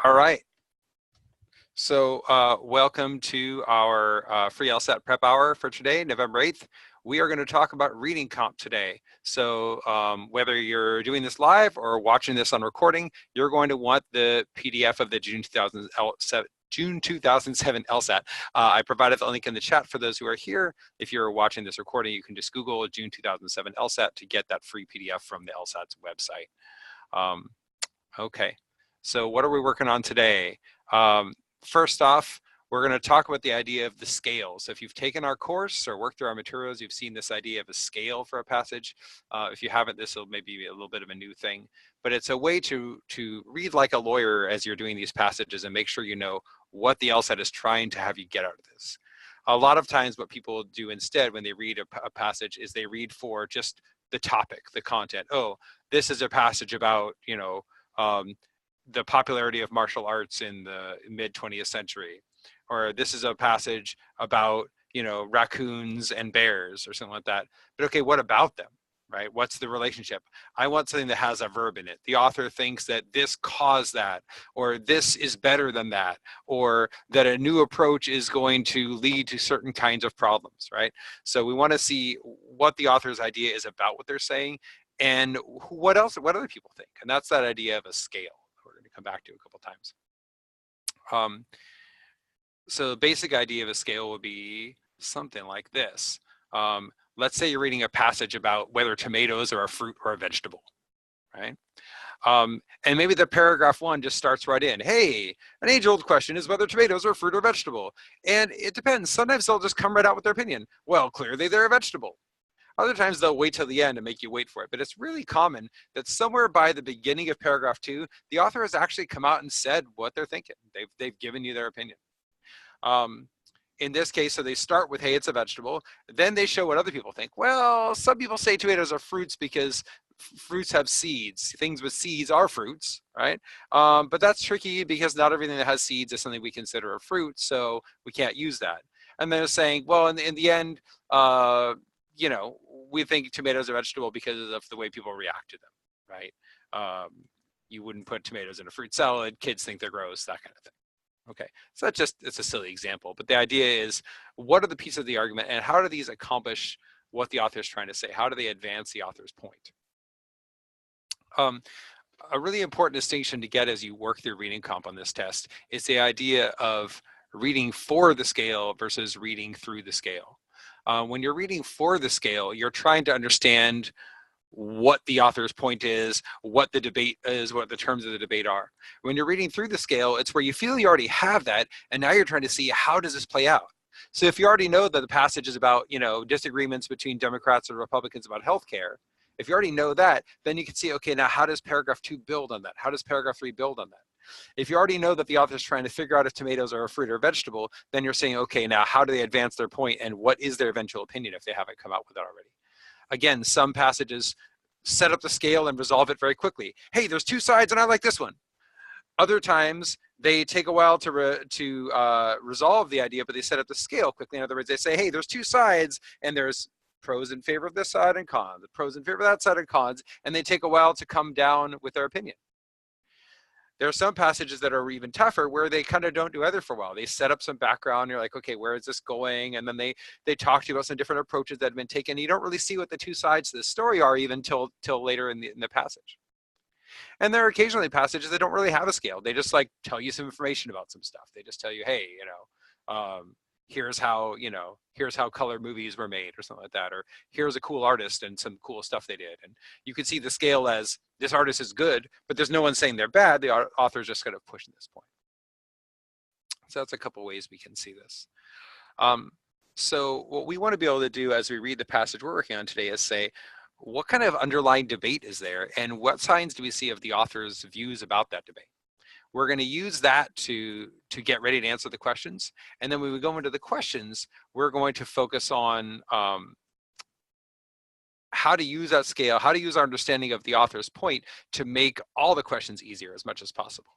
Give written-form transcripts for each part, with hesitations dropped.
All right. So welcome to our free LSAT prep hour for today, November 8th. We are going to talk about reading comp today. So whether you're doing this live or watching this on recording, you're going to want the PDF of the June 2007 LSAT. I provided the link in the chat for those who are here. If you're watching this recording, you can just Google June 2007 LSAT to get that free PDF from the LSAT's website. Okay, so what are we working on today? First off, we're going to talk about the idea of the scale. So if you've taken our course or worked through our materials, you've seen this idea of a scale for a passage. If you haven't, this will maybe be a little bit of a new thing, but it's a way to read like a lawyer as you're doing these passages and make sure you know what the LSAT is trying to have you get out of this. A lot of times what people do instead when they read a passage is they read for just the topic, the content. Oh, this is a passage about, the popularity of martial arts in the mid 20th century, or this is a passage about, raccoons and bears or something like that. But okay, what about them, right? What's the relationship? I want something that has a verb in it. The author thinks that this caused that, or this is better than that, or that a new approach is going to lead to certain kinds of problems, right? So we want to see what the author's idea is about what they're saying and what other people think. And that's that idea of a scale come back to a couple times. So the basic idea of a scale would be something like this. Let's say you're reading a passage about whether tomatoes are a fruit or a vegetable, right? And maybe the paragraph one just starts right in. Hey, an age-old question is whether tomatoes are a fruit or vegetable. And it depends. Sometimes they'll just come right out with their opinion. Well, clearly they're a vegetable. Other times they'll wait till the end and make you wait for it. But it's really common that somewhere by the beginning of paragraph 2, the author has actually come out and said what they're thinking. They've given you their opinion. In this case, so they start with, hey, it's a vegetable. Then they show what other people think. Well, some people say tomatoes are fruits because fruits have seeds. Things with seeds are fruits, right? But that's tricky because not everything that has seeds is something we consider a fruit, so we can't use that. And they're saying, well, in the end, we think tomatoes are vegetable because of the way people react to them, right? You wouldn't put tomatoes in a fruit salad. Kids think they're gross, that kind of thing. Okay, so it's a silly example, but the idea is, what are the pieces of the argument and how do these accomplish what the author is trying to say? How do they advance the author's point? A really important distinction to get as you work through reading comp on this test is the idea of reading for the scale versus reading through the scale. When you're reading for the scale, you're trying to understand what the author's point is, what the debate is, what the terms of the debate are. When you're reading through the scale, it's where you feel you already have that, and now you're trying to see how does this play out. So if you already know that the passage is about, disagreements between Democrats and Republicans about healthcare, if you already know that, then you can see, okay, now how does paragraph 2 build on that? How does paragraph 3 build on that? If you already know that the author is trying to figure out if tomatoes are a fruit or a vegetable, then you're saying, okay, now how do they advance their point and what is their eventual opinion if they haven't come out with it already? Again, some passages set up the scale and resolve it very quickly. Hey, there's 2 sides and I like this one. Other times they take a while to resolve the idea, but they set up the scale quickly. In other words, they say, hey, there's 2 sides and there's pros in favor of this side and cons, the pros in favor of that side and cons, and they take a while to come down with their opinion. There are some passages that are even tougher where they kind of don't do either for a while. They set up some background. You're like, okay, where is this going? And then they talk to you about some different approaches that have been taken. You don't really see what the 2 sides to the story are even till later in the passage. And there are occasionally passages that don't really have a scale. They just like tell you some information about some stuff. They just tell you, hey, here's how color movies were made or something like that, or here's a cool artist and some cool stuff they did. And you can see the scale as this artist is good, but there's no one saying they're bad. The author's just kind of pushing this point. So that's a couple ways we can see this. So what we want to be able to do as we read the passage we're working on today is say, what kind of underlying debate is there and what signs do we see of the author's views about that debate? We're going to use that to get ready to answer the questions. And then when we go into the questions, we're going to focus on how to use that scale, how to use our understanding of the author's point to make all the questions easier as much as possible.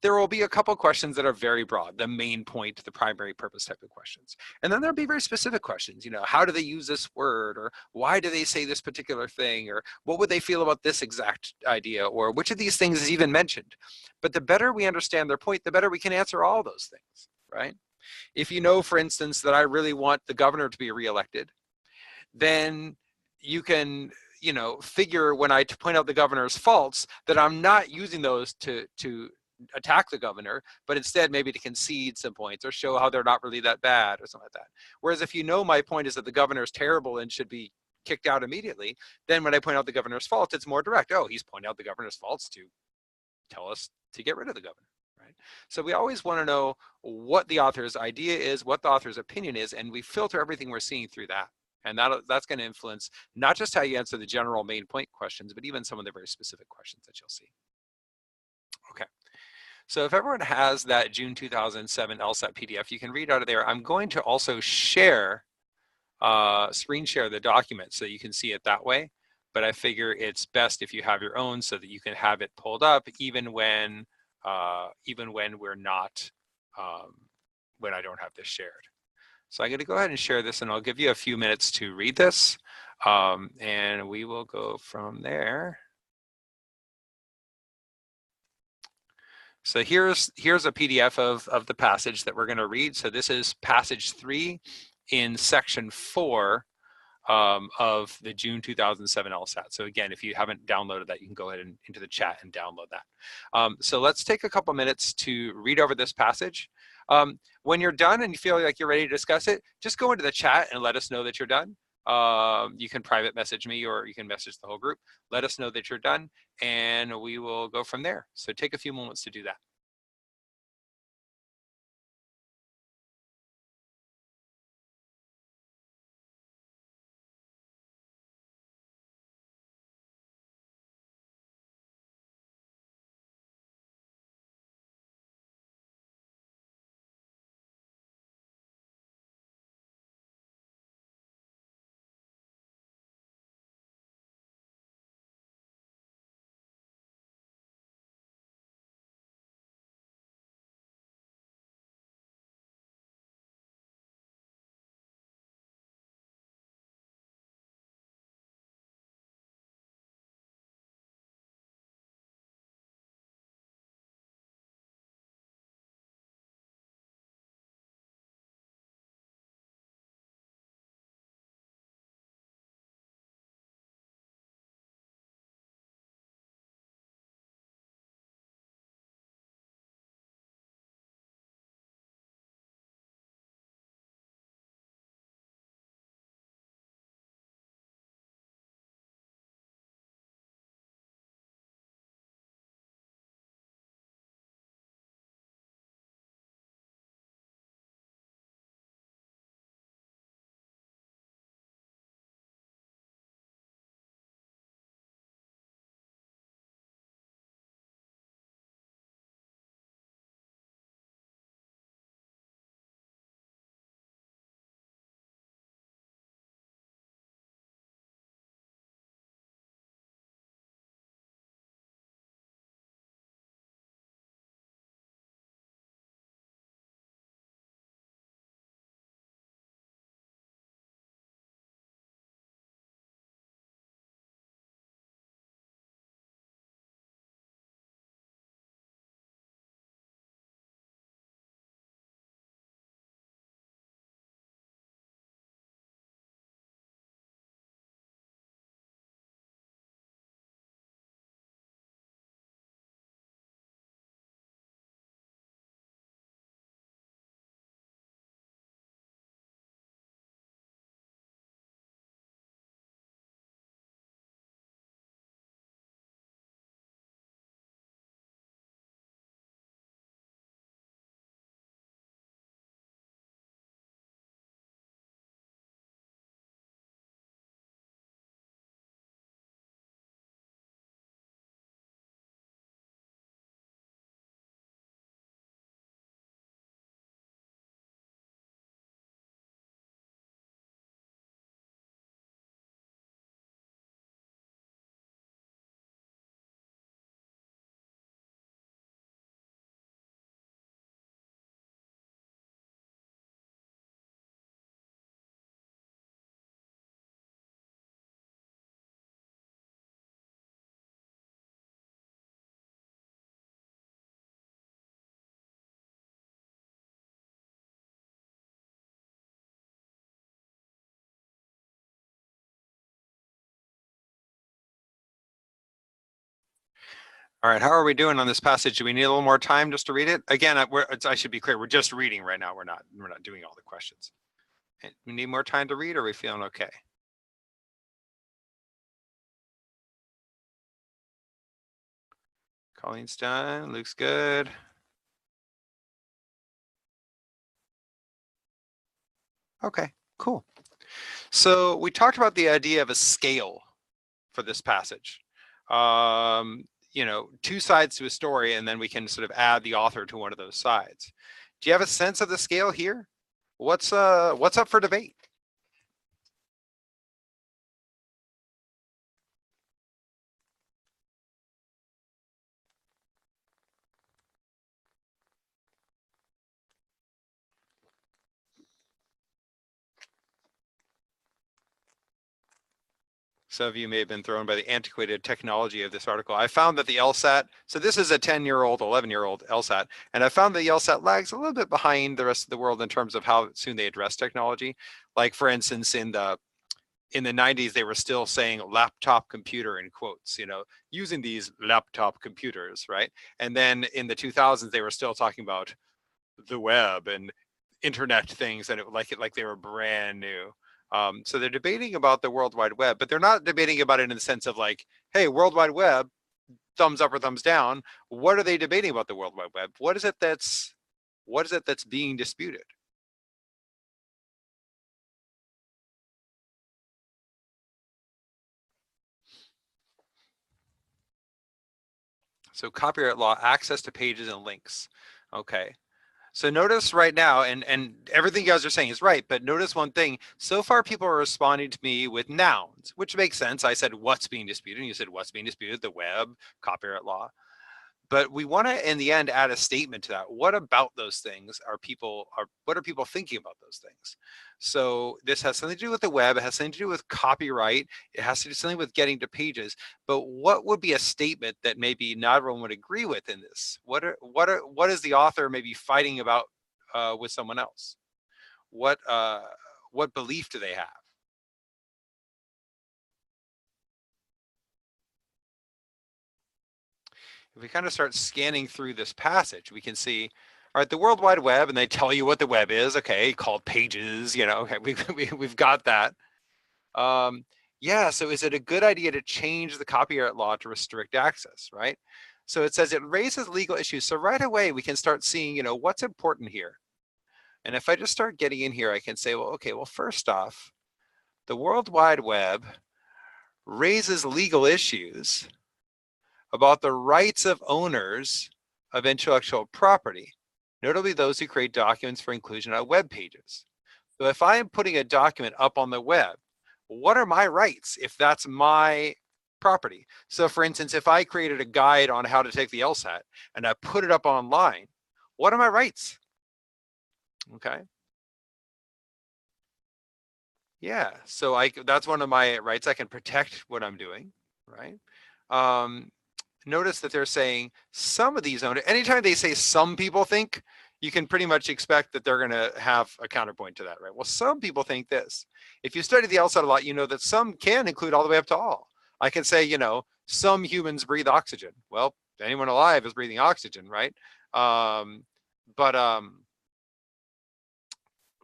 there will be a couple questions that are very broad, the main point, the primary purpose type of questions. And then there'll be very specific questions, how do they use this word, or why do they say this particular thing, or what would they feel about this exact idea, or which of these things is even mentioned. But the better we understand their point, the better we can answer all those things, right? If you know, for instance, that I really want the governor to be reelected, then you can figure when I point out the governor's faults that I'm not using those to attack the governor, but instead maybe to concede some points or show how they're not really that bad or something like that. Whereas if my point is that the governor is terrible and should be kicked out immediately, then when I point out the governor's faults, it's more direct. Oh, he's pointing out the governor's faults to tell us to get rid of the governor, right? So we always want to know what the author's idea is, what the author's opinion is, and we filter everything we're seeing through that. And that's going to influence not just how you answer the general main point questions, but even some of the very specific questions that you'll see. Okay. So if everyone has that June 2007 LSAT PDF, you can read out of there. I'm going to also share, screen share the document so you can see it that way. But I figure it's best if you have your own so that you can have it pulled up even when we're not, when I don't have this shared. So I'm going to go ahead and share this, and I'll give you a few minutes to read this, and we will go from there. So here's a PDF of the passage that we're going to read. So this is passage 3 in section 4 of the June 2007 LSAT. So again, if you haven't downloaded that, you can go ahead and into the chat and download that. So let's take a couple minutes to read over this passage. When you're done and you feel like you're ready to discuss it, just go into the chat and let us know that you're done. You can private message me, or you can message the whole group. Let us know that you're done, and we will go from there. So take a few moments to do that. All right, how are we doing on this passage? Do we need a little more time just to read it? Again, I should be clear. We're just reading right now. We're not doing all the questions. We need more time to read, or are we feeling okay? Colleen's done. Luke's good. Okay, cool. So we talked about the idea of a scale for this passage. You know, two sides to a story, and then we can sort of add the author to one of those sides. Do you have a sense of the scale here? What's up for debate? Some of you may have been thrown by the antiquated technology of this article. I found that the LSAT, so this is a 10-year-old, 11-year-old LSAT, and I found the LSAT lags a little bit behind the rest of the world in terms of how soon they address technology. Like for instance, in the 90s, they were still saying laptop computer in quotes, you know, using these laptop computers, right? And then in the 2000s, they were still talking about the web and internet things, and like they were brand new. So they're debating about the World Wide Web, but they're not debating about it in the sense of like, hey, World Wide Web, thumbs up or thumbs down. What are they debating about the World Wide Web? What is it that's being disputed? So copyright law, access to pages and links. Okay. So notice right now, and everything you guys are saying is right, but notice one thing. So far, people are responding to me with nouns, which makes sense. I said, what's being disputed? And you said, what's being disputed? The web, copyright law. But we want to, in the end, add a statement to that. What about those things what are people thinking about those things? So this has something to do with the web. It has something to do with copyright. It has to do something with getting to pages. But what would be a statement that maybe not everyone would agree with in this? What is the author maybe fighting about with someone else? What belief do they have? If we kind of start scanning through this passage, we can see, all right, the World Wide Web, and they tell you what the web is, okay, called pages, you know, okay, we've got that. Yeah, so is it a good idea to change the copyright law to restrict access, right? So it says it raises legal issues. So right away, we can start seeing, you know, what's important here. And if I just start getting in here, I can say, well, okay, well, first off, the World Wide Web raises legal issues about the rights of owners of intellectual property, notably those who create documents for inclusion on web pages. So if I am putting a document up on the web, what are my rights if that's my property? So for instance, if I created a guide on how to take the LSAT and I put it up online, what are my rights? Okay. Yeah, so that's one of my rights. I can protect what I'm doing, right? Notice that they're saying some of these owners, anytime they say some people think, you can pretty much expect that they're going to have a counterpoint to that, right? Well, some people think this. If you study the LSAT a lot, you know that some can include all the way up to all. I can say, you know, some humans breathe oxygen. Well, anyone alive is breathing oxygen, right? Um, but um,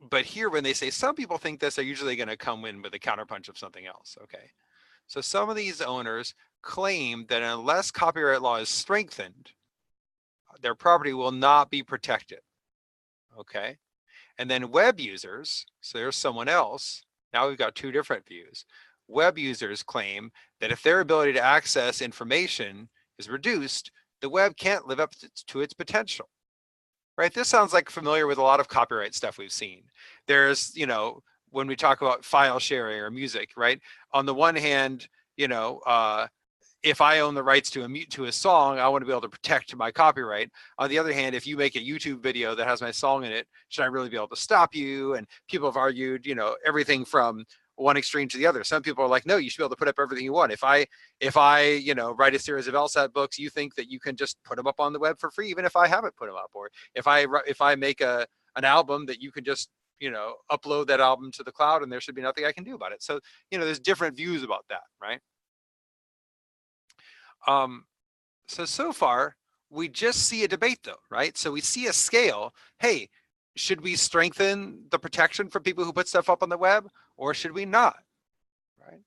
but here, when they say some people think this, they're usually going to come in with a counterpunch of something else. Okay. So some of these owners claim that unless copyright law is strengthened, their property will not be protected. Okay. And then web users, so there's someone else. Now we've got two different views. Web users claim that if their ability to access information is reduced, the web can't live up to its potential. Right? This sounds like familiar with a lot of copyright stuff we've seen. There's, you know, when we talk about file sharing or music, right? On the one hand, you know, if I own the rights to a song, I want to be able to protect my copyright. On the other hand, if you make a YouTube video that has my song in it, should I really be able to stop you? And people have argued, you know, everything from one extreme to the other. Some people are like, no, you should be able to put up everything you want. If I, you know, write a series of LSAT books, you think that you can just put them up on the web for free, even if I haven't put them up. Or if I make an album, that you can just, you know, upload that album to the cloud and there should be nothing I can do about it. So, you know, there's different views about that, right? So far, we just see a debate though, right? So we see a scale. Hey, should we strengthen the protection for people who put stuff up on the web, or should we not, right?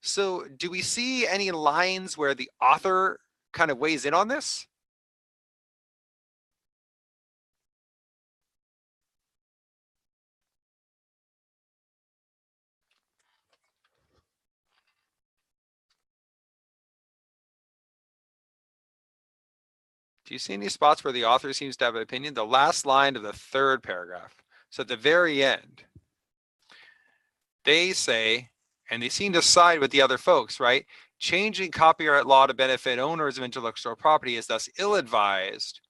So do we see any lines where the author kind of weighs in on this? Do you see any spots where the author seems to have an opinion? The last line of the third paragraph. So at the very end, they say, and they seem to side with the other folks, right? Changing copyright law to benefit owners of intellectual property is thus ill-advised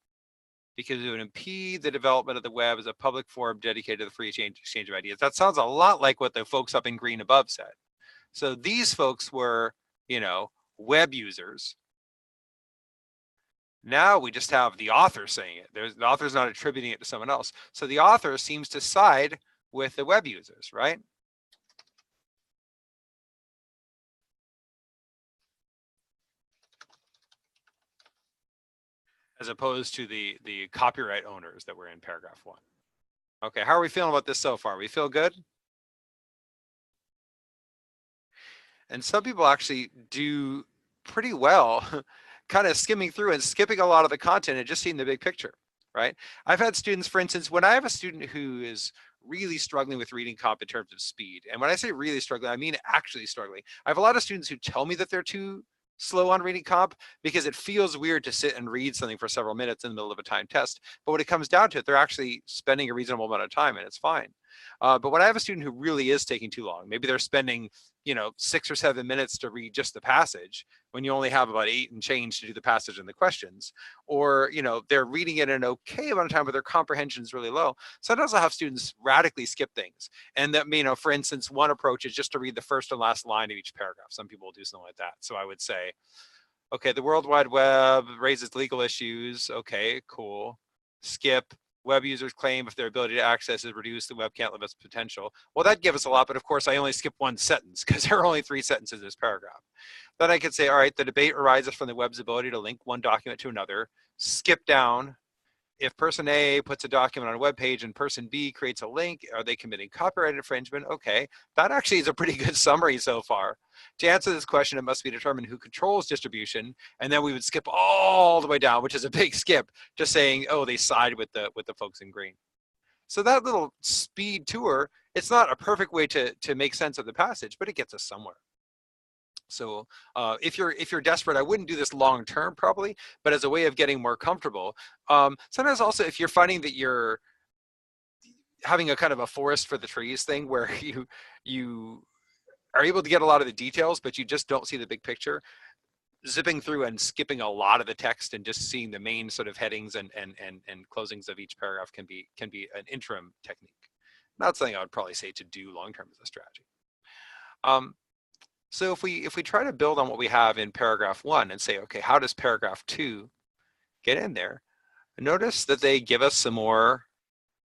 because it would impede the development of the web as a public forum dedicated to the free exchange of ideas. That sounds a lot like what the folks up in green above said. So these folks were, web users. Now we just have the author saying it. The author's not attributing it to someone else. So the author seems to side with the web users, right? As opposed to the copyright owners that were in paragraph 1. Okay, how are we feeling about this so far? We feel good? And some people actually do pretty well kind of skimming through and skipping a lot of the content and just seeing the big picture, right? I've had students, for instance, when I have a student who is really struggling with reading comp in terms of speed, and when I say really struggling, I mean actually struggling. I have a lot of students who tell me that they're too slow on reading comp because it feels weird to sit and read something for several minutes in the middle of a timed test. But when it comes down to it, they're actually spending a reasonable amount of time and it's fine. But when I have a student who really is taking too long, maybe they're spending 6 or 7 minutes to read just the passage when you only have about 8 and change to do the passage and the questions, or they're reading it in an okay amount of time but their comprehension is really low. Sometimes I'll have students radically skip things, and that, for instance, one approach is just to read the first and last line of each paragraph. Some people will do something like that. So I would say, okay, the World Wide Web raises legal issues. Okay, cool. Skip. Web users claim if their ability to access is reduced, the web can't live its potential. Well, that gives us a lot, but of course I only skip one sentence because there are only 3 sentences in this paragraph. Then I could say, all right, the debate arises from the web's ability to link one document to another. Skip down. If person A puts a document on a web page and person B creates a link, are they committing copyright infringement? Okay, that actually is a pretty good summary so far. To answer this question, it must be determined who controls distribution, and then we would skip all the way down, which is a big skip, just saying, oh, they side with the folks in green. So that little speed tour, it's not a perfect way to make sense of the passage, but it gets us somewhere. So if you're desperate, I wouldn't do this long term probably, but as a way of getting more comfortable. Sometimes also if you're finding that you're having a kind of a forest for the trees thing where you are able to get a lot of the details, but you just don't see the big picture, zipping through and skipping a lot of the text and just seeing the main sort of headings and closings of each paragraph can be an interim technique. Not something I would probably say to do long term as a strategy. So if we try to build on what we have in paragraph 1 and say, okay, how does paragraph 2 get in there? Notice that they give us some more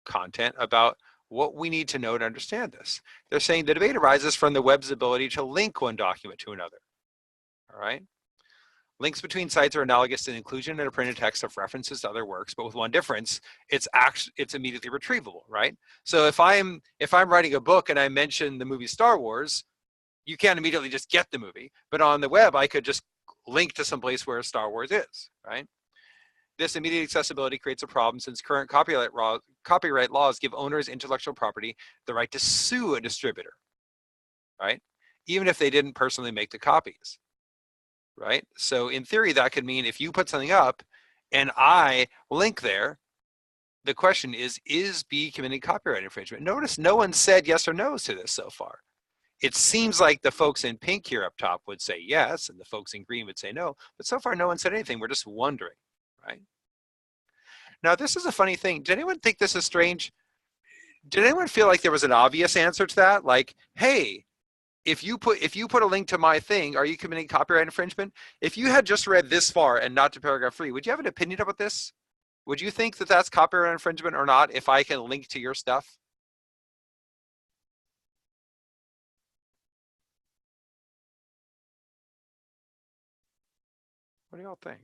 content about what we need to know to understand this. They're saying the debate arises from the web's ability to link one document to another. All right. Links between sites are analogous to the inclusion in a printed text of references to other works, but with one difference: it's immediately retrievable, right? So if I'm writing a book and I mention the movie Star Wars, you can't immediately just get the movie, but on the web I could just link to some place where Star Wars is, right? This immediate accessibility creates a problem since current copyright laws give owners intellectual property the right to sue a distributor, right? Even if they didn't personally make the copies, right? So in theory, that could mean if you put something up and I link there, the question is B committing copyright infringement? Notice no one said yes or no to this so far. It seems like the folks in pink here up top would say yes, and the folks in green would say no, but so far no one said anything. We're just wondering, right? Now, this is a funny thing. Did anyone think this is strange? Did anyone feel like there was an obvious answer to that? Like, hey, if you put a link to my thing, are you committing copyright infringement? If you had just read this far and not to paragraph 3, would you have an opinion about this? Would you think that that's copyright infringement or not if I can link to your stuff? What do y'all think?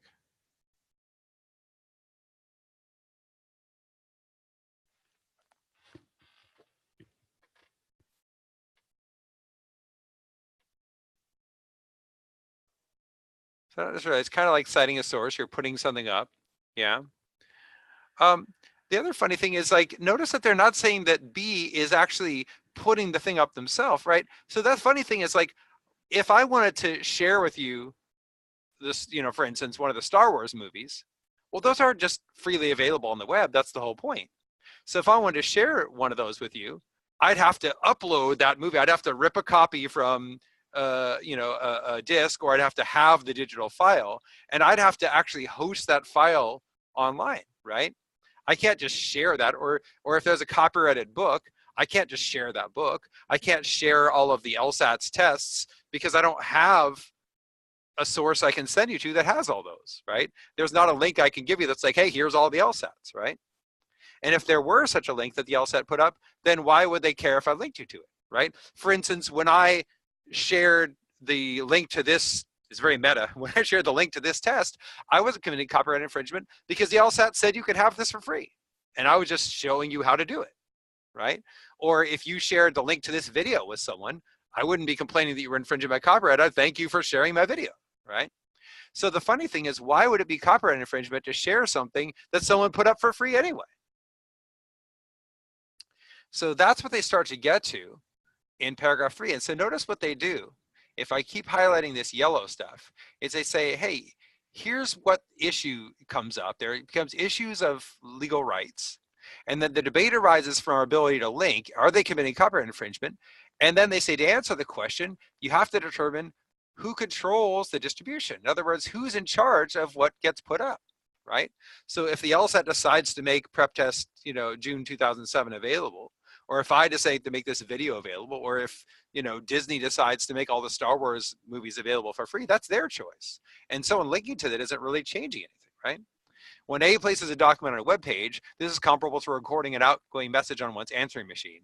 So that's right. It's kind of like citing a source. You're putting something up. Yeah. Um, the other funny thing is, like, notice that they're not saying that B is actually putting the thing up themselves, right? So that funny thing is, like, if I wanted to share with you this, for instance, one of the Star Wars movies, well, those aren't just freely available on the web. That's the whole point. So if I wanted to share one of those with you, I'd have to upload that movie. I'd have to rip a copy from a disk, or I'd have to have the digital file, and I'd have to actually host that file online, right? I can't just share that, or if there's a copyrighted book, I can't just share that book. I can't share all of the LSAT's tests because I don't have a source I can send you to that has all those, right? There's not a link I can give you that's like, hey, here's all the LSATs, right? And if there were such a link that the LSAT put up, then why would they care if I linked you to it, right? For instance, when I shared the link to this, it's very meta, when I shared the link to this test, I wasn't committing copyright infringement because the LSAT said you could have this for free. And I was just showing you how to do it, right? Or if you shared the link to this video with someone, I wouldn't be complaining that you were infringing my copyright. I'd thank you for sharing my video, right? So the funny thing is, why would it be copyright infringement to share something that someone put up for free anyway? So that's what they start to get to in paragraph 3. And so notice what they do. If I keep highlighting this yellow stuff, is they say, hey, here's what issue comes up. There becomes issues of legal rights. And then the debate arises from our ability to link. Are they committing copyright infringement? And then they say, to answer the question, you have to determine who controls the distribution. In other words, who's in charge of what gets put up, right? So if the LSAT decides to make prep test, June 2007 available, or if I decide to make this video available, or if Disney decides to make all the Star Wars movies available for free, that's their choice. And someone linking to that isn't really changing anything, right? When A places a document on a web page, this is comparable to recording an outgoing message on one's answering machine.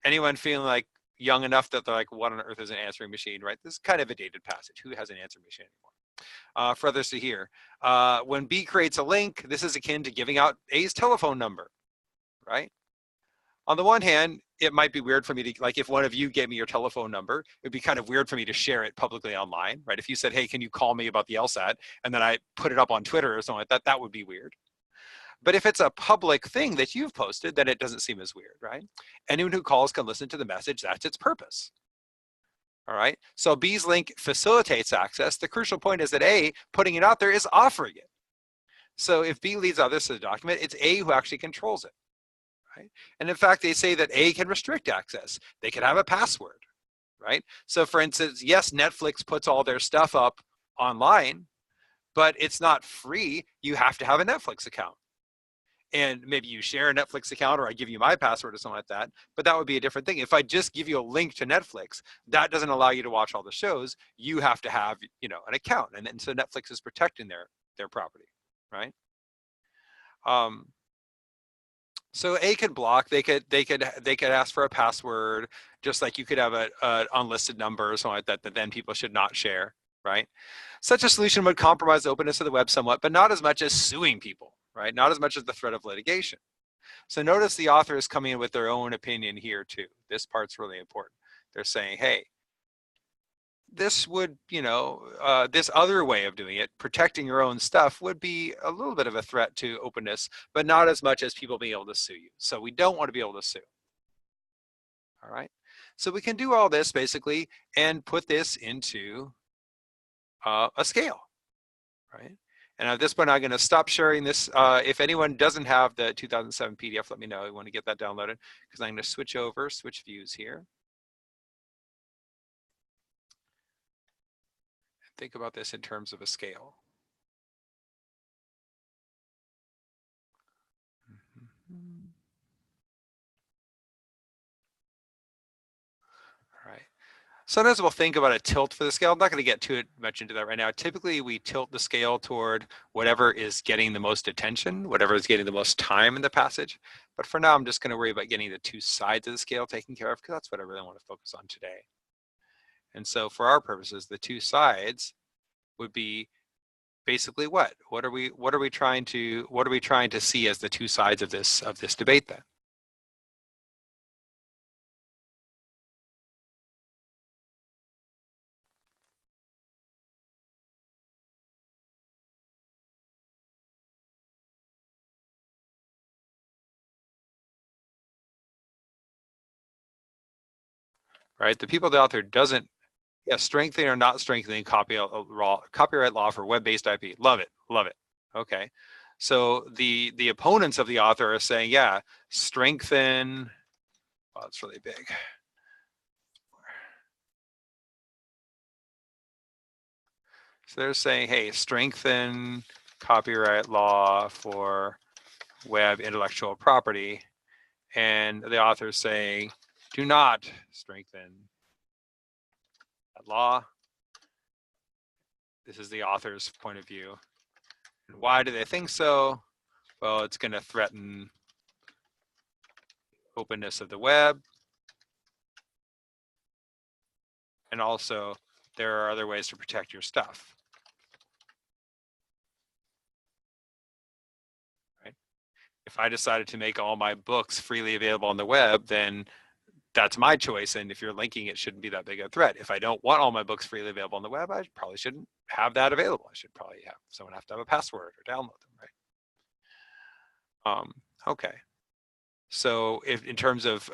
Anyone feeling like young enough that they're like, what on earth is an answering machine, right? This is kind of a dated passage. Who has an answering machine anymore? For others to hear. When B creates a link, this is akin to giving out A's telephone number, right? On the one hand, it might be weird for me to, like, if one of you gave me your telephone number, it'd be kind of weird for me to share it publicly online, right? If you said, hey, can you call me about the LSAT? And then I put it up on Twitter or something like that, that would be weird. But if it's a public thing that you've posted, then it doesn't seem as weird, right? Anyone who calls can listen to the message. That's its purpose. All right. So B's link facilitates access. The crucial point is that A, putting it out there, is offering it. So if B leads others to the document, it's A who actually controls it. Right? And in fact, they say that A can restrict access. They can have a password, right? So for instance, yes, Netflix puts all their stuff up online, but it's not free. You have to have a Netflix account. And maybe you share a Netflix account, or I give you my password or something like that, but that would be a different thing. If I just give you a link to Netflix, that doesn't allow you to watch all the shows. You have to have, an account. And then so Netflix is protecting their property, right? So A could block. They could ask for a password, just like you could have a unlisted number or something like that then people should not share, right? Such a solution would compromise the openness of the web somewhat, but not as much as suing people, right? Not as much as the threat of litigation. So notice the author is coming in with their own opinion here too. This part's really important. They're saying, hey, this would, this other way of doing it, protecting your own stuff, would be a little bit of a threat to openness, but not as much as people being able to sue you. So we don't want to be able to sue. All right. So we can do all this basically and put this into a scale, right? And at this point, I'm going to stop sharing this. If anyone doesn't have the 2007 PDF, let me know. I want to get that downloaded, because I'm going to switch views here. Think about this in terms of a scale. All right. Sometimes we'll think about a tilt for the scale. I'm not going to get too much into that right now. Typically, we tilt the scale toward whatever is getting the most attention, whatever is getting the most time in the passage. But for now, I'm just going to worry about getting the two sides of the scale taken care of, because that's what I really want to focus on today. And so for our purposes, the two sides would be basically what? What are we trying to see as the two sides of this debate then? Right? The people the author doesn't, yeah, strengthening or not strengthening copyright law for web-based IP. Love it, love it. Okay. So the opponents of the author are saying, yeah, strengthen, well, it's really big. So they're saying, hey, strengthen copyright law for web intellectual property. And the author is saying, do not strengthen that law. This is the author's point of view. And why do they think so? Well, it's going to threaten openness of the web. And also, there are other ways to protect your stuff. Right? If I decided to make all my books freely available on the web, then that's my choice. And if you're linking, it shouldn't be that big a threat. If I don't want all my books freely available on the web, I probably shouldn't have that available. I should probably have someone have to have a password or download them, right? Okay. So if in terms of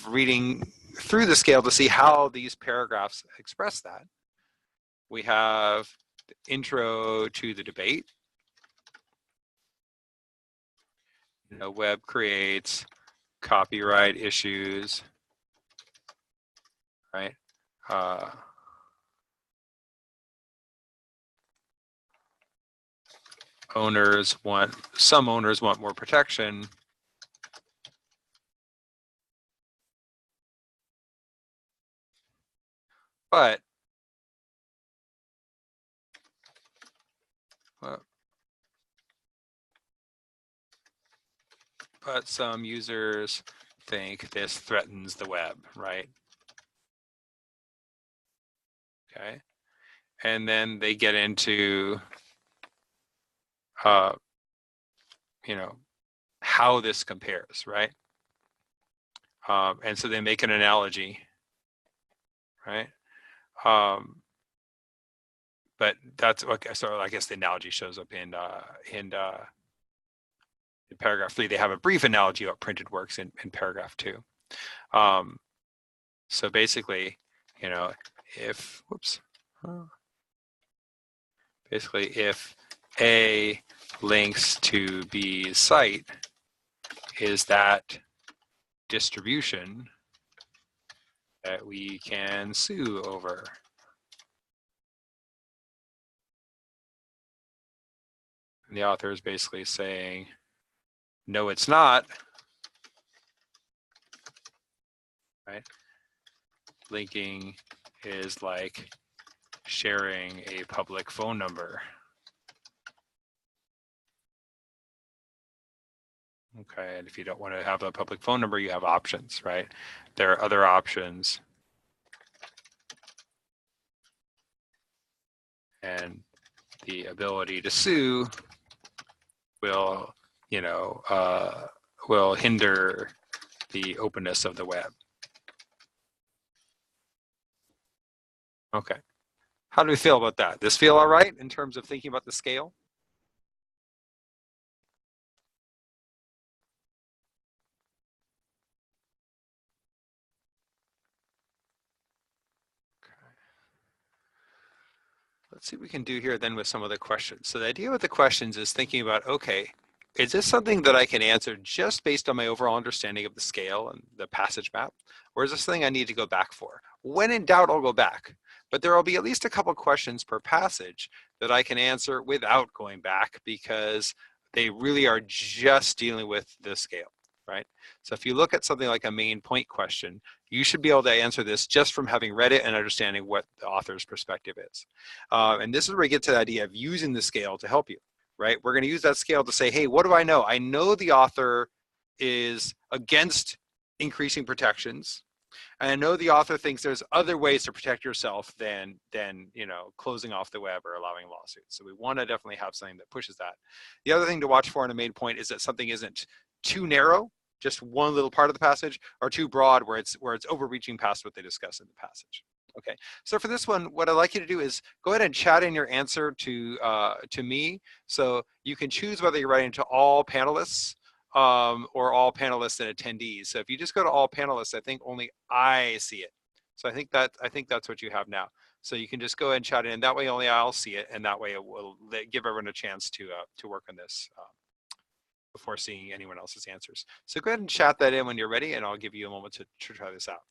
reading through the scale to see how these paragraphs express that, we have the intro to the debate. You know, web creates copyright issues, right? Some owners want more protection. But some users think this threatens the web, right? Okay. And then they get into, you know, how this compares, right? And so they make an analogy, right? But that's okay. So I guess the analogy shows up in paragraph 3. They have a brief analogy about printed works in paragraph 2. So basically, you know, if basically if A links to B's site, is that distribution that we can sue over? And the author is basically saying, no, it's not, right? Linking is like sharing a public phone number. Okay, and if you don't want to have a public phone number, you have options, right? There are other options. And the ability to sue will, you know, will hinder the openness of the web. Okay. How do we feel about that? This feel all right in terms of thinking about the scale? Let's see what we can do here then with some of the questions. So the idea with the questions is thinking about, okay, is this something that I can answer just based on my overall understanding of the scale and the passage map? Or is this something I need to go back for? When in doubt, I'll go back. But there will be at least a couple questions per passage that I can answer without going back because they really are just dealing with the scale, right? So if you look at something like a main point question, you should be able to answer this just from having read it and understanding what the author's perspective is. And this is where we get to the idea of using the scale to help you, right? We're going to use that scale to say, hey, what do I know? I know the author is against increasing protections. And I know the author thinks there's other ways to protect yourself than closing off the web or allowing lawsuits. So we want to definitely have something that pushes that. The other thing to watch for in a main point is that something isn't too narrow, just one little part of the passage, or too broad where it's overreaching past what they discuss in the passage. Okay, so for this one, what I'd like you to do is go ahead and chat in your answer to me. So you can choose whether you're writing to all panelists or all panelists and attendees. So if you just go to all panelists, I think only I see it. So I think that's what you have now. So you can just go ahead and chat in. That way only I'll see it, and that way it will give everyone a chance to work on this before seeing anyone else's answers. So go ahead and chat that in when you're ready, and I'll give you a moment to try this out.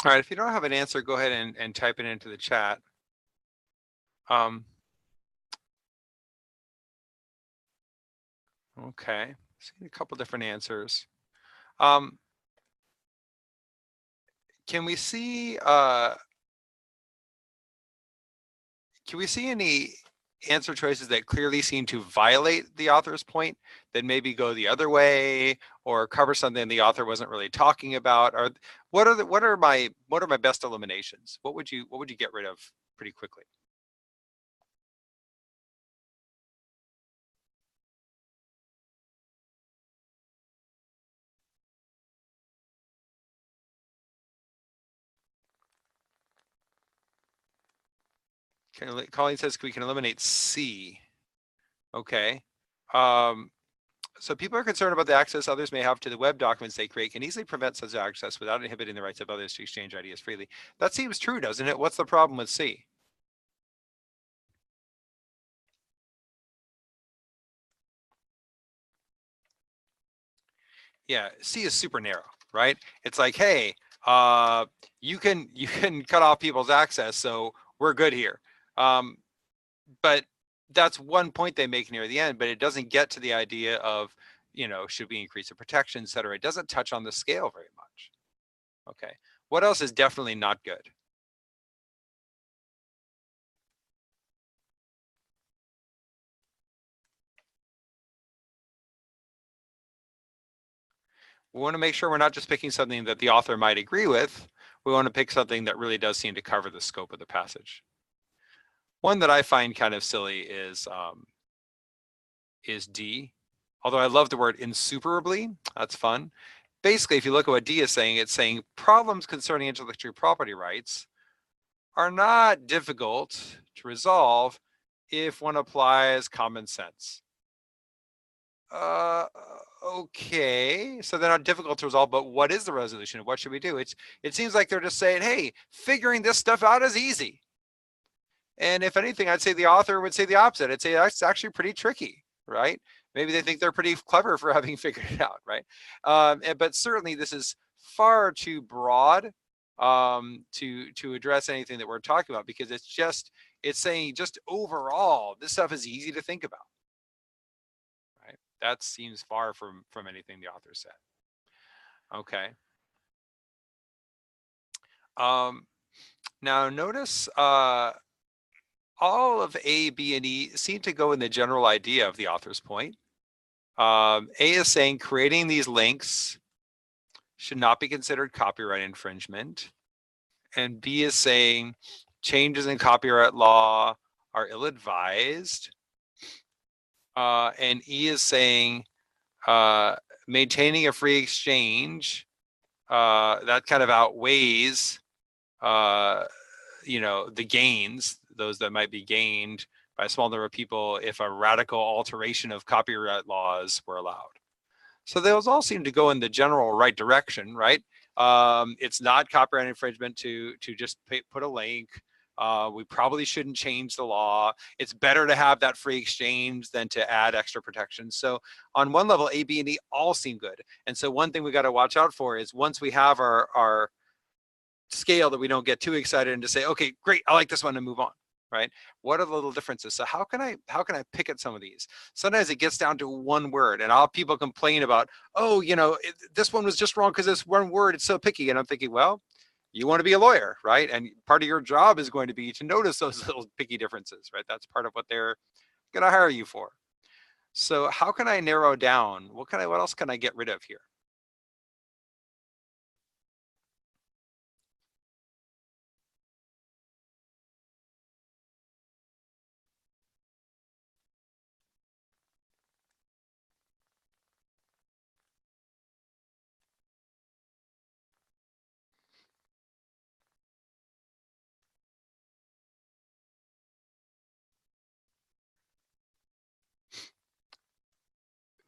All right, if you don't have an answer, go ahead and type it into the chat. Okay, see a couple different answers. Can we see any answer choices that clearly seem to violate the author's point, that maybe go the other way or cover something the author wasn't really talking about? Or what are my best eliminations? What would you get rid of pretty quickly? Colleen says we can eliminate C. Okay. So people are concerned about the access others may have to the web documents they create can easily prevent such access without inhibiting the rights of others to exchange ideas freely. That seems true, doesn't it? What's the problem with C? Yeah, C is super narrow, right? It's like, hey, you can cut off people's access, so we're good here. But that's one point they make near the end, but it doesn't get to the idea of, should we increase the protection, et cetera. It doesn't touch on the scale very much. Okay, what else is definitely not good? We want to make sure we're not just picking something that the author might agree with. We want to pick something that really does seem to cover the scope of the passage. One that I find kind of silly is D. Although I love the word insuperably, that's fun. Basically, if you look at what D is saying, it's saying problems concerning intellectual property rights are not difficult to resolve if one applies common sense. Okay, so they're not difficult to resolve, but what is the resolution? What should we do? It seems like they're just saying, hey, figuring this stuff out is easy. And if anything, I'd say the author would say the opposite. I'd say that's actually pretty tricky, right? Maybe they think they're pretty clever for having figured it out, right? But certainly this is far too broad to address anything that we're talking about, because it's saying just overall, this stuff is easy to think about, right? That seems far from anything the author said. Okay. Now notice all of A, B, and E seem to go in the general idea of the author's point. A is saying creating these links should not be considered copyright infringement. And B is saying changes in copyright law are ill-advised. And E is saying maintaining a free exchange that kind of outweighs the gains, those that might be gained by a small number of people if a radical alteration of copyright laws were allowed. So those all seem to go in the general right direction, right? It's not copyright infringement to just put a link. We probably shouldn't change the law. It's better to have that free exchange than to add extra protections. So on one level, A, B, and E all seem good. And so one thing we got to watch out for is once we have our scale, that we don't get too excited and to say, okay, great, I like this one, and move on, right? What are the little differences? So how can I pick at some of these? Sometimes it gets down to one word, and people complain about, oh, this one was just wrong because this one word, it's so picky. And I'm thinking, well, you want to be a lawyer, right? And part of your job is going to be to notice those little picky differences, right? That's part of what they're going to hire you for. So how can I narrow down? What else can I get rid of here?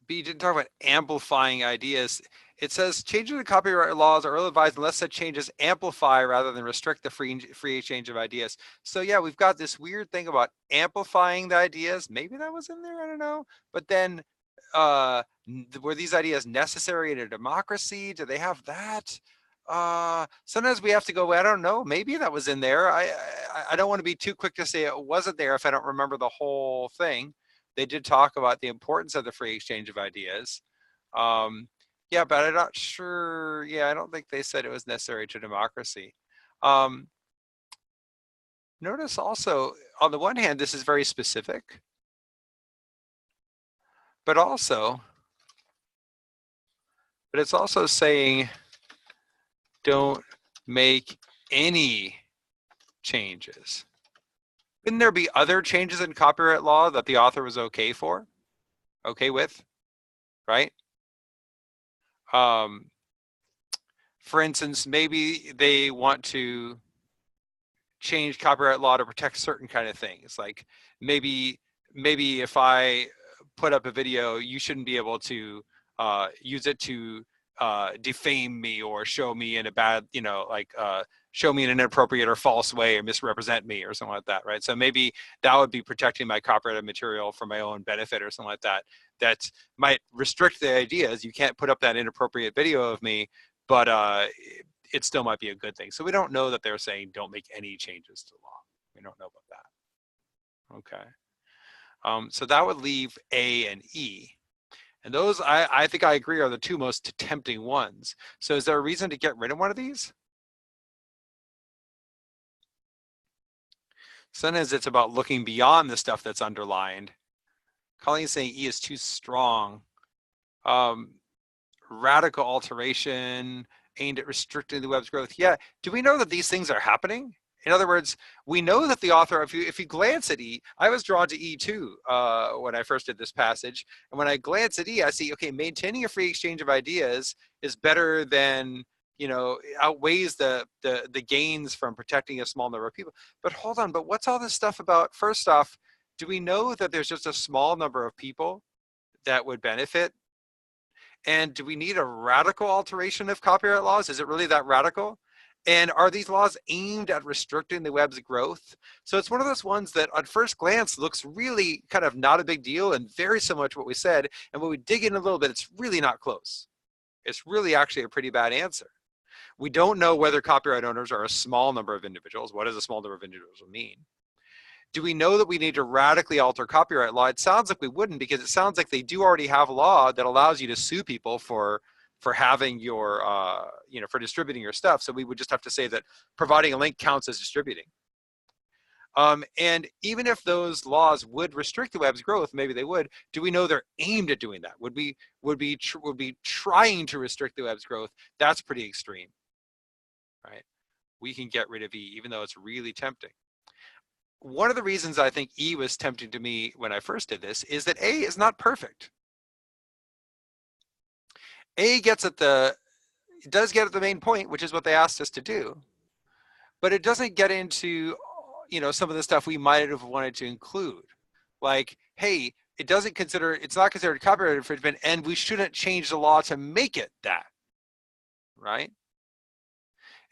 B didn't talk about amplifying ideas. It says changes in copyright laws are ill-advised unless such changes amplify rather than restrict the free exchange of ideas. So yeah, we've got this weird thing about amplifying the ideas. Maybe that was in there, I don't know. But then were these ideas necessary in a democracy? Do they have that? Sometimes we have to go, I don't know, maybe that was in there. I don't want to be too quick to say it wasn't there if I don't remember the whole thing. They did talk about the importance of the free exchange of ideas. Yeah, but I'm not sure. Yeah, I don't think they said it was necessary to democracy. Notice also, on the one hand, this is very specific, but it's also saying don't make any changes. Couldn't there be other changes in copyright law that the author was okay with, right? For instance, maybe they want to change copyright law to protect certain kind of things. Like maybe if I put up a video, you shouldn't be able to use it to defame me or show me in a bad, show me in an inappropriate or false way or misrepresent me or something like that, right? So maybe that would be protecting my copyrighted material for my own benefit or something like that. That might restrict the ideas. You can't put up that inappropriate video of me, but it still might be a good thing. So we don't know that they're saying don't make any changes to the law. We don't know about that. Okay. So that would leave A and E. And those, I think I agree, are the two most tempting ones. So is there a reason to get rid of one of these? Sometimes it's about looking beyond the stuff that's underlined. Colleen's saying E is too strong. Radical alteration aimed at restricting the web's growth. Yeah, do we know that these things are happening? In other words, we know that the author, if you glance at E, I was drawn to E too when I first did this passage. And when I glance at E, I see, okay, maintaining a free exchange of ideas is better than, outweighs the gains from protecting a small number of people. But hold on, but what's all this stuff about? First off, do we know that there's just a small number of people that would benefit? And do we need a radical alteration of copyright laws? Is it really that radical? And are these laws aimed at restricting the web's growth? So it's one of those ones that on first glance looks really kind of not a big deal and very similar to what we said. And when we dig in a little bit, it's really not close. It's really actually a pretty bad answer. We don't know whether copyright owners are a small number of individuals. What does a small number of individuals mean? Do we know that we need to radically alter copyright law? It sounds like we wouldn't, because it sounds like they do already have a law that allows you to sue people for having your, for distributing your stuff. So we would just have to say that providing a link counts as distributing. And even if those laws would restrict the web's growth, maybe they would, do we know they're aimed at doing that? Would be trying to restrict the web's growth? That's pretty extreme, right? We can get rid of E, even though it's really tempting. One of the reasons I think E was tempting to me when I first did this is that A is not perfect. A gets at it does get at the main point, which is what they asked us to do, but it doesn't get into, some of the stuff we might have wanted to include. Like, hey, it's not considered copyright infringement, and we shouldn't change the law to make it that, right?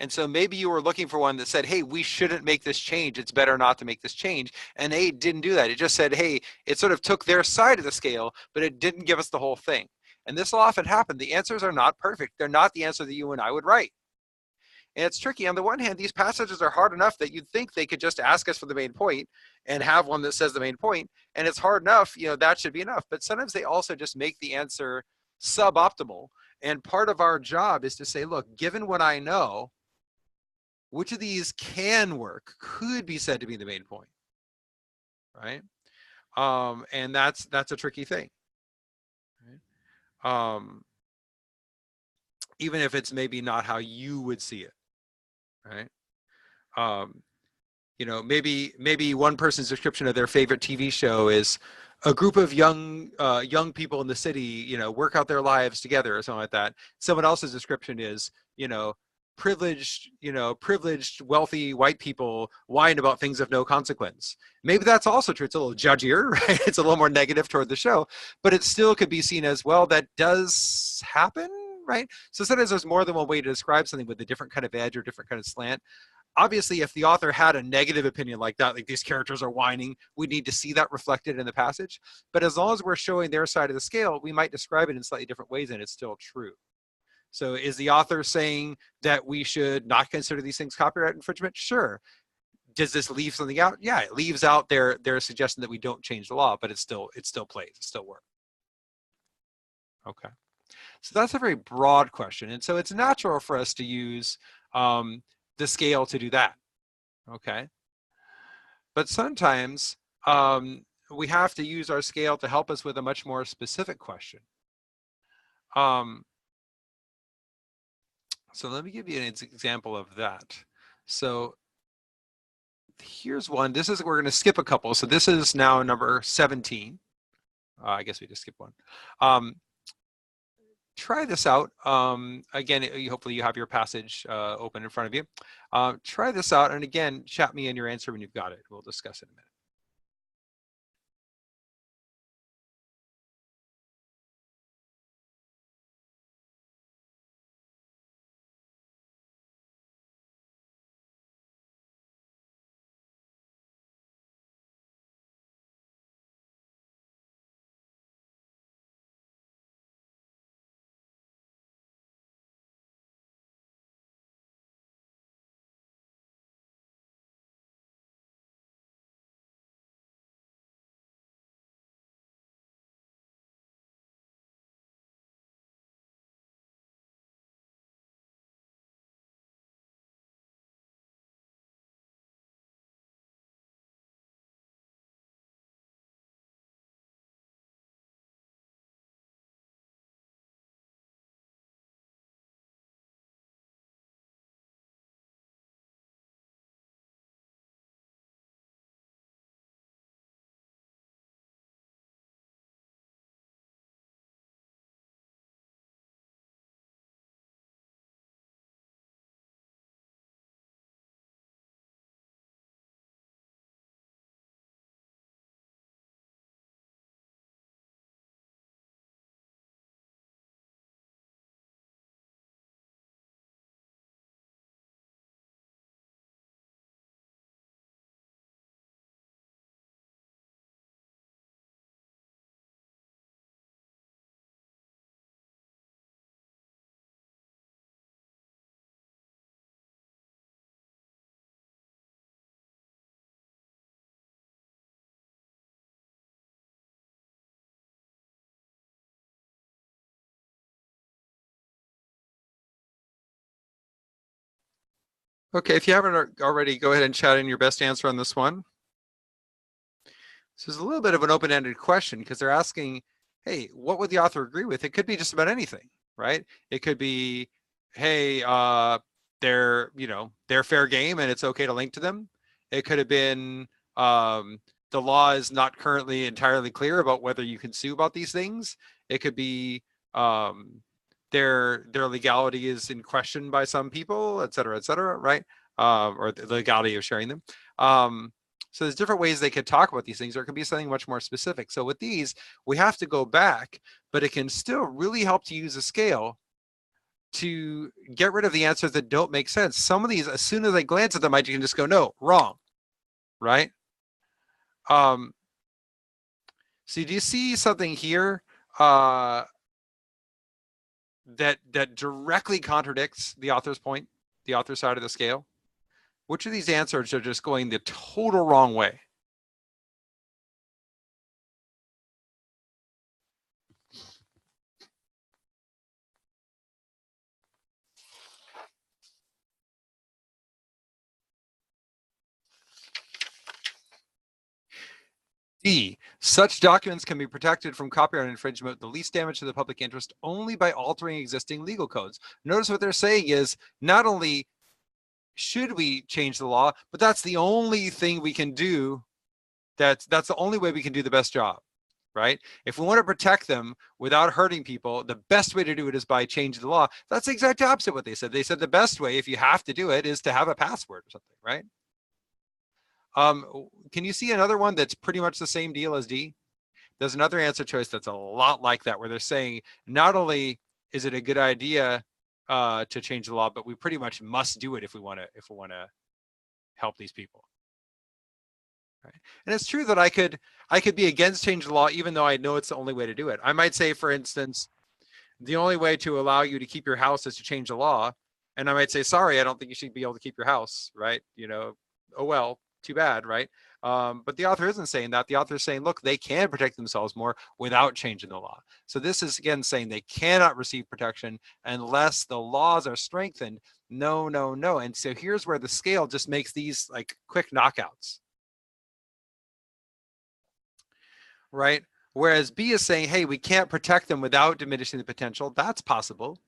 And so maybe you were looking for one that said, hey, we shouldn't make this change. It's better not to make this change. And A didn't do that. It just said, hey, it sort of took their side of the scale, but it didn't give us the whole thing. And this will often happen. The answers are not perfect. They're not the answer that you and I would write. And it's tricky. On the one hand, these passages are hard enough that you'd think they could just ask us for the main point and have one that says the main point. And it's hard enough, that should be enough. But sometimes they also just make the answer suboptimal. And part of our job is to say, look, given what I know, which of these can work, could be said to be the main point, right? And that's a tricky thing, right? Even if it's maybe not how you would see it, right? Maybe one person's description of their favorite TV show is a group of young people in the city, work out their lives together or something like that. Someone else's description is, privileged, wealthy white people whine about things of no consequence. Maybe that's also true. It's a little judgier, right? It's a little more negative toward the show, but it still could be seen as, well, that does happen, right? So sometimes there's more than one way to describe something with a different kind of edge or different kind of slant. Obviously, if the author had a negative opinion like that, like these characters are whining, we need to see that reflected in the passage. But as long as we're showing their side of the scale, we might describe it in slightly different ways and it's still true. So is the author saying that we should not consider these things copyright infringement? Sure. Does this leave something out? Yeah, it leaves out their suggestion that we don't change the law, but it still plays, it still works. Okay. So that's a very broad question. And so it's natural for us to use the scale to do that. Okay. But sometimes we have to use our scale to help us with a much more specific question. So let me give you an example of that. So here's one. We're going to skip a couple. So this is now number 17. I guess we just skipped one. Try this out. Again, hopefully you have your passage open in front of you. Try this out. And again, chat me in your answer when you've got it. We'll discuss it in a minute. Okay, if you haven't already, go ahead and chat in your best answer on this one. This is a little bit of an open-ended question because they're asking, hey, what would the author agree with? It could be just about anything, right? It could be, hey, they're fair game and it's okay to link to them. It could have been, the law is not currently entirely clear about whether you can sue about these things. It could be, um, their legality is in question by some people, et cetera, right? Or the legality of sharing them. So there's different ways they could talk about these things, or it could be something much more specific. So with these, we have to go back, but it can still really help to use a scale to get rid of the answers that don't make sense. Some of these, as soon as I glance at them, I can just go, no, wrong, right? So do you see something here that directly contradicts the author's point, the author's side of the scale? Which of these answers are just going the total wrong way? D, such documents can be protected from copyright infringement, the least damage to the public interest, only by altering existing legal codes. Notice what they're saying is not only should we change the law, but that's the only thing we can do. That's the only way we can do the best job, right? If we want to protect them without hurting people, the best way to do it is by changing the law. That's the exact opposite of what they said. They said the best way, if you have to do it, is to have a password or something, right? Can you see another one that's pretty much the same deal as D? There's another answer choice that's a lot like that, where they're saying not only is it a good idea to change the law, but we pretty much must do it if we want to help these people. Right? And it's true that I could be against changing the law even though I know it's the only way to do it. I might say, for instance, the only way to allow you to keep your house is to change the law, and I might say, sorry, I don't think you should be able to keep your house, right? Oh well, too bad, right? But the author isn't saying that. The author is saying, look, they can protect themselves more without changing the law. So this is, again, saying they cannot receive protection unless the laws are strengthened. No, no, no. And so here's where the scale just makes these like quick knockouts, right? Whereas B is saying, hey, we can't protect them without diminishing the potential. That's possible.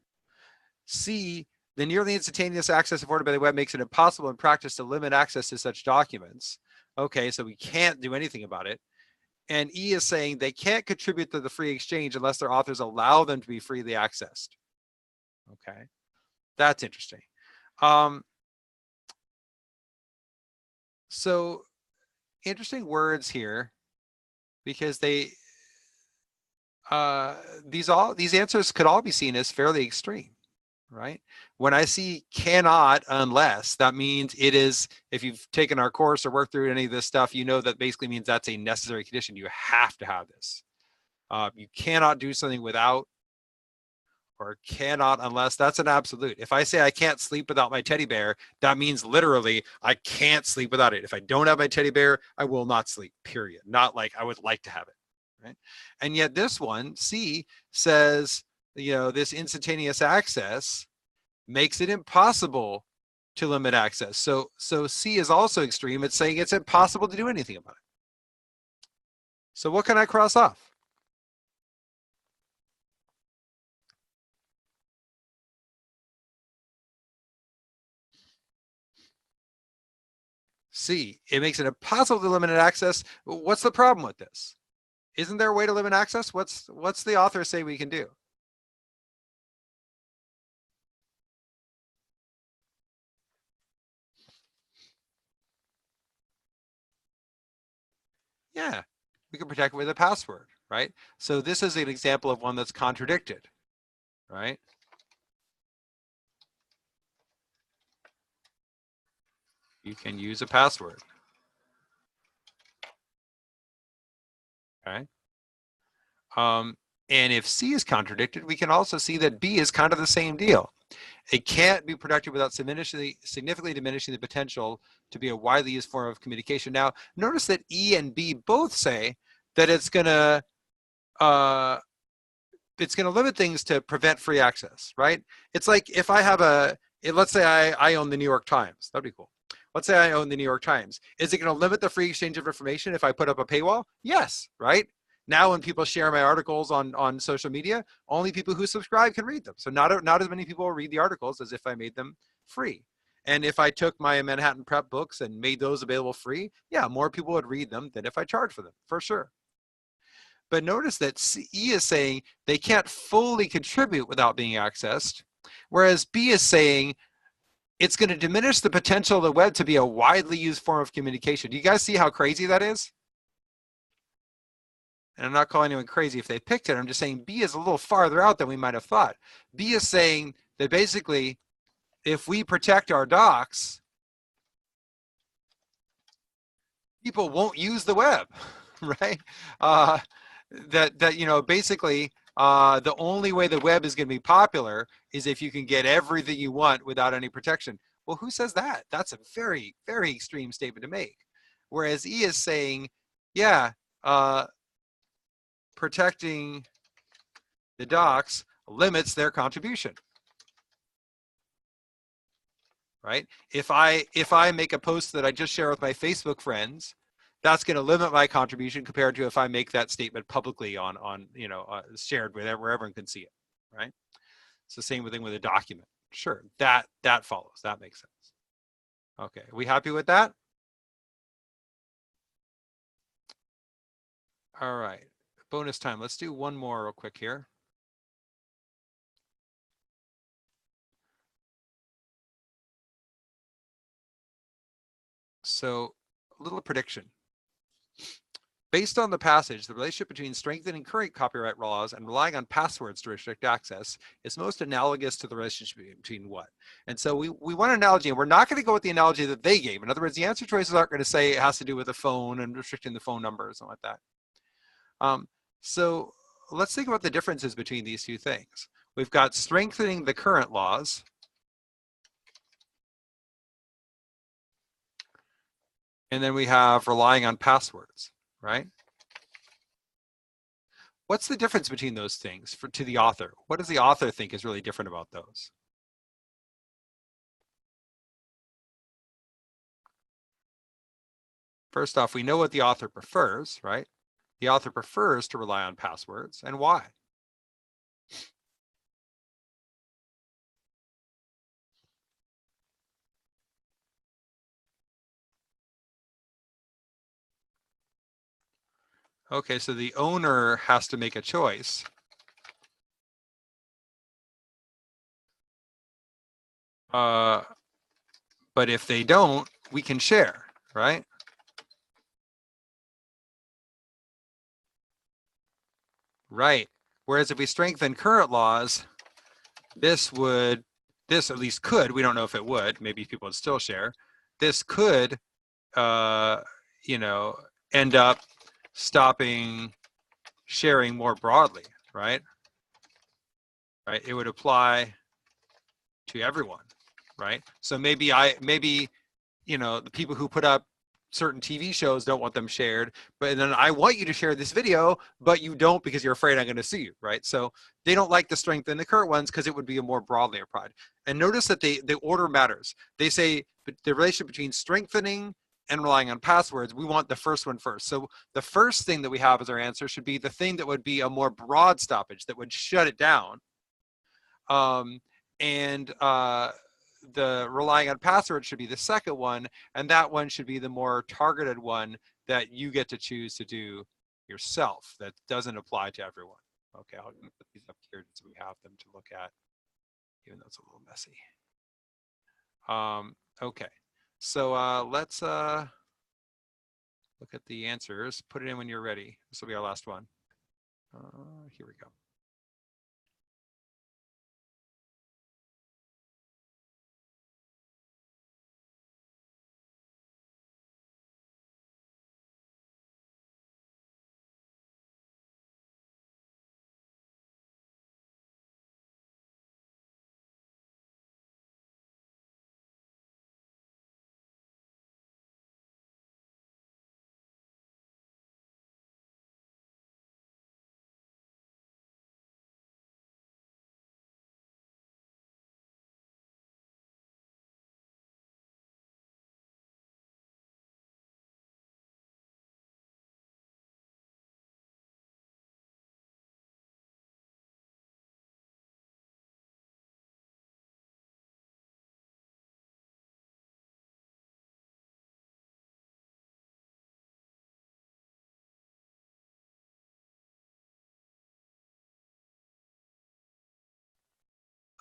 C, the nearly instantaneous access afforded by the web makes it impossible in practice to limit access to such documents. Okay, so we can't do anything about it. And E is saying they can't contribute to the free exchange unless their authors allow them to be freely accessed. Okay, that's interesting. So interesting words here, because these answers could all be seen as fairly extreme, right? When I see cannot unless, that means it is, if you've taken our course or worked through any of this stuff, you know that basically means that's a necessary condition. You have to have this. You cannot do something without, or cannot unless, that's an absolute. If I say I can't sleep without my teddy bear, that means literally I can't sleep without it. If I don't have my teddy bear, I will not sleep, period. Not like I would like to have it, right? And yet this one, C, says, this instantaneous access makes it impossible to limit access. So C is also extreme. It's saying it's impossible to do anything about it. So what can I cross off? C, it makes it impossible to limit access. What's the problem with this? Isn't there a way to limit access? What's the author say we can do? Yeah, we can protect it with a password, right? So this is an example of one that's contradicted, right? You can use a password, okay? And if C is contradicted, we can also see that B is kind of the same deal. It can't be protected without significantly diminishing the potential to be a widely used form of communication. Now, notice that E and B both say that it's going to limit things to prevent free access, right? It's like if I have let's say I own the New York Times. That'd be cool. Let's say I own the New York Times. Is it going to limit the free exchange of information if I put up a paywall? Yes, right? Now, when people share my articles on social media, only people who subscribe can read them. So not as many people will read the articles as if I made them free. And if I took my Manhattan Prep books and made those available free, yeah, more people would read them than if I charged for them, for sure. But notice that E is saying they can't fully contribute without being accessed, whereas B is saying it's going to diminish the potential of the web to be a widely used form of communication. Do you guys see how crazy that is? And I'm not calling anyone crazy if they picked it. I'm just saying B is a little farther out than we might have thought. B is saying that basically, if we protect our docs, people won't use the web, right? Basically, the only way the web is going to be popular is if you can get everything you want without any protection. Well, who says that? That's a very, very extreme statement to make. Whereas E is saying, yeah, protecting the docs limits their contribution, right? If I make a post that I just share with my Facebook friends, that's going to limit my contribution compared to if I make that statement publicly on shared where everyone can see it, right? It's the same thing with a document. Sure, that follows. That makes sense. Okay, are we happy with that? All right, bonus time. Let's do one more real quick here. So, a little prediction. Based on the passage, the relationship between strengthening current copyright laws and relying on passwords to restrict access is most analogous to the relationship between what? And so we want an analogy, and we're not going to go with the analogy that they gave. In other words, the answer choices aren't going to say it has to do with a phone and restricting the phone number or something like that. So let's think about the differences between these two things. We've got strengthening the current laws, and then we have relying on passwords, right? What's the difference between those things to the author? What does the author think is really different about those? First off, we know what the author prefers, right? The author prefers to rely on passwords, and why? Okay, so the owner has to make a choice. But if they don't, we can share, right? Right. Whereas if we strengthen current laws, this at least could, we don't know if it would, maybe people would still share. This could, end up stopping sharing more broadly, right? Right. It would apply to everyone, right? So maybe the people who put up certain TV shows don't want them shared, but then I want you to share this video, but you don't because you're afraid I'm going to sue you, right? So they don't like the strength in the current ones because it would be a more broadly applied. And notice that the order matters. They say the relationship between strengthening and relying on passwords, we want the first one first. So the first thing that we have as our answer should be the thing that would be a more broad stoppage that would shut it down. And the relying on passwords should be the second one, and that one should be the more targeted one that you get to choose to do yourself. That doesn't apply to everyone. Okay, I'll put these up here so we have them to look at, even though it's a little messy. Okay, so let's look at the answers. Put it in when you're ready. This will be our last one. Here we go.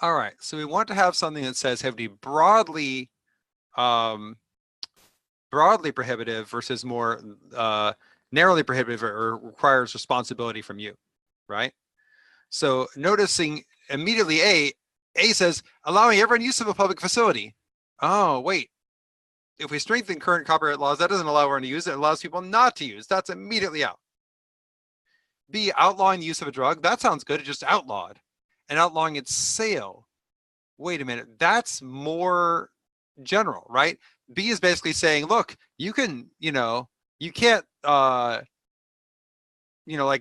All right, so we want to have something that says heavily broadly prohibitive versus more narrowly prohibitive or requires responsibility from you, right? So noticing immediately A says allowing everyone use of a public facility. Oh, wait. If we strengthen current copyright laws, that doesn't allow everyone to use it. It allows people not to use. That's immediately out. B, outlawing the use of a drug. That sounds good. It just outlawed. And outlawing its sale. Wait a minute. That's more general, right? B is basically saying, look, you can, you can't, like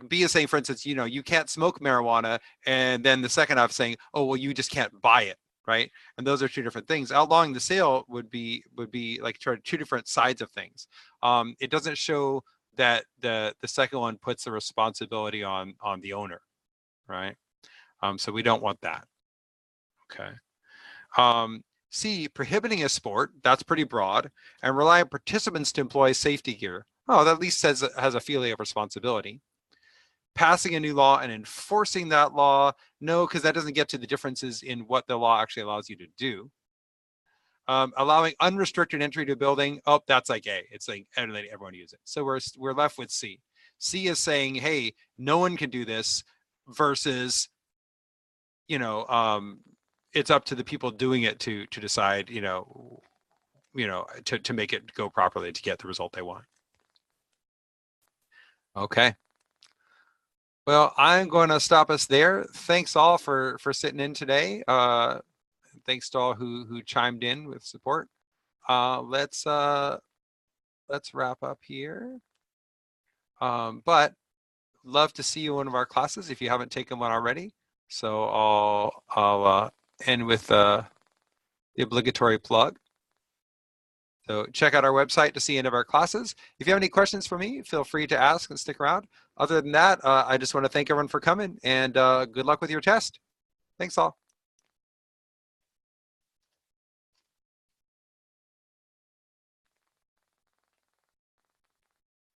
B is saying, for instance, you can't smoke marijuana. And then the second half saying, oh, well, you just can't buy it, right? And those are two different things. Outlawing the sale would be like two different sides of things. It doesn't show that the second one puts the responsibility on the owner, right? So we don't want that. Okay. C, prohibiting a sport, that's pretty broad, and relying participants to employ safety gear. Oh, that at least has a feeling of responsibility. Passing a new law and enforcing that law, no, because that doesn't get to the differences in what the law actually allows you to do. Allowing unrestricted entry to a building, oh, that's like A. It's like letting everyone use it. So we're left with C. C is saying, hey, no one can do this, versus, it's up to the people doing it to decide, to make it go properly to get the result they want. Okay. Well, I'm going to stop us there. Thanks all for sitting in today. Thanks to all who chimed in with support. Let's wrap up here. But love to see you in one of our classes if you haven't taken one already. So I'll end with the obligatory plug. So check out our website to see any of our classes. If you have any questions for me, feel free to ask and stick around. Other than that, I just want to thank everyone for coming, and good luck with your test. Thanks all.